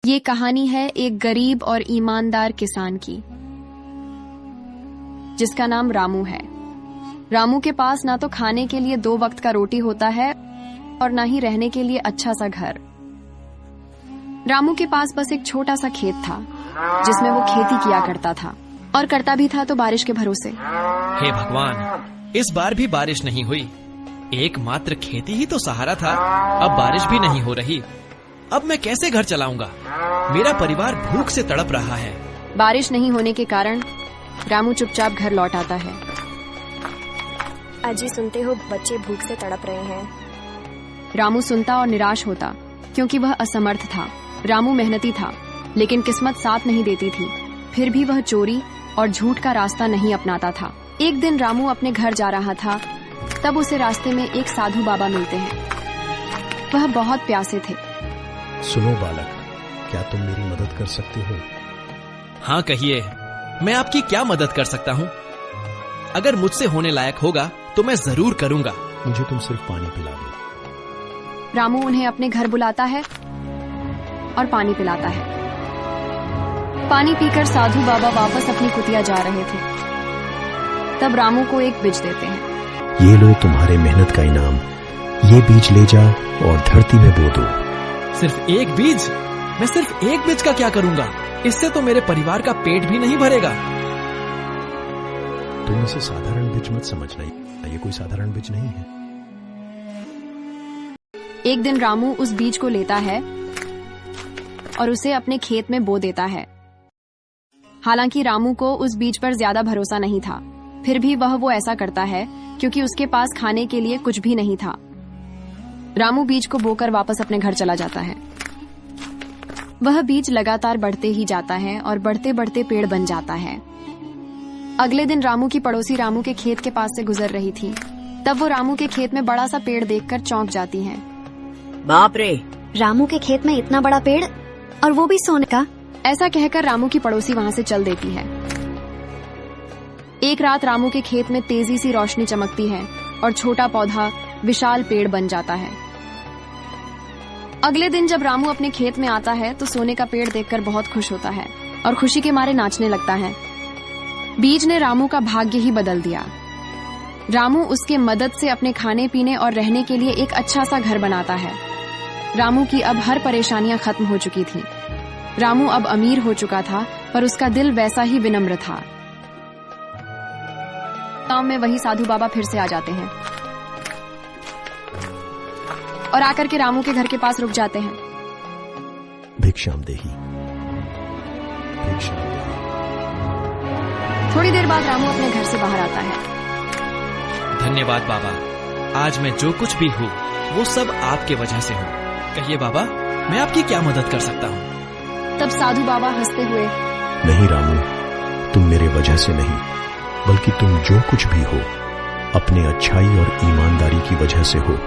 ये कहानी है एक गरीब और ईमानदार किसान की, जिसका नाम रामू है। रामू के पास ना तो खाने के लिए 2 वक्त का रोटी होता है और ना ही रहने के लिए अच्छा सा घर। रामू के पास बस एक छोटा सा खेत था जिसमें वो खेती किया करता था, और करता भी था तो बारिश के भरोसे। हे भगवान, इस बार भी बारिश नहीं हुई। एकमात्र खेती ही तो सहारा था, अब बारिश भी नहीं हो रही। अब मैं कैसे घर चलाऊंगा? मेरा परिवार भूख से तड़प रहा है। बारिश नहीं होने के कारण रामू चुपचाप घर लौट आता है। अजी, सुनते हो, बच्चे भूख से तड़प रहे हैं। रामू सुनता और निराश होता, क्योंकि वह असमर्थ था। रामू मेहनती था, लेकिन किस्मत साथ नहीं देती थी। फिर भी वह चोरी और झूठ का रास्ता नहीं अपनाता था। एक दिन रामू अपने घर जा रहा था, तब उसे रास्ते में एक साधु बाबा मिलते हैं। वह बहुत प्यासे थे। सुनो बालक, क्या तुम मेरी मदद कर सकते हो? हाँ कहिए, मैं आपकी क्या मदद कर सकता हूँ? अगर मुझसे होने लायक होगा तो मैं जरूर करूँगा। मुझे तुम सिर्फ पानी पिला दो। रामू उन्हें अपने घर बुलाता है और पानी पिलाता है। पानी पीकर साधु बाबा वापस अपनी कुटिया जा रहे थे। तब रामू को एक बीज देते हैं। ये लो तुम्हारे मेहनत का इनाम, ये बीज ले जा और धरती में बो दो। सिर्फ एक बीज? मैं सिर्फ एक बीज का क्या करूंगा? इससे तो मेरे परिवार का पेट भी नहीं भरेगा। तुम इसे साधारण बीज मत समझना, ये कोई साधारण बीज नहीं है। एक दिन रामू उस बीज को लेता है और उसे अपने खेत में बो देता है। हालांकि रामू को उस बीज पर ज्यादा भरोसा नहीं था, फिर भी वह वो ऐसा करता है क्योंकि उसके पास खाने के लिए कुछ भी नहीं था। रामू बीज को बोकर वापस अपने घर चला जाता है। वह बीज लगातार बढ़ते ही जाता है और बढ़ते बढ़ते पेड़ बन जाता है। अगले दिन रामू की पड़ोसी रामू के खेत के पास से गुजर रही थी। तब वो रामू के खेत में बड़ा सा पेड़ देखकर चौंक जाती हैं। बाप रे, रामू के खेत में इतना बड़ा पेड़, और वो भी सोने का। ऐसा कहकर रामू की पड़ोसी वहां से चल देती है। एक रात रामू के खेत में तेजी सी रोशनी चमकती है और छोटा पौधा विशाल पेड़ बन जाता है। अगले दिन जब रामू अपने खेत में आता है तो सोने का पेड़ देखकर बहुत खुश होता है और खुशी के मारे नाचने लगता है। बीज ने रामू का भाग्य ही बदल दिया। रामू उसके मदद से अपने खाने पीने और रहने के लिए एक अच्छा सा घर बनाता है। रामू की अब हर परेशानियां खत्म हो चुकी थी। रामू अब अमीर हो चुका था, पर उसका दिल वैसा ही विनम्र था। गांव में वही साधु बाबा फिर से आ जाते हैं और आकर के रामू के घर के पास रुक जाते हैं। भिक्षाम देही, भिक्षाम देही। थोड़ी देर बाद रामू अपने घर से बाहर आता है। धन्यवाद बाबा, आज मैं जो कुछ भी हूँ वो सब आपके वजह से हूँ। कहिए बाबा, मैं आपकी क्या मदद कर सकता हूँ? तब साधु बाबा हंसते हुए, नहीं रामू, तुम मेरे वजह से नहीं, बल्कि तुम जो कुछ भी हो अपने अच्छाई और ईमानदारी की वजह से हो।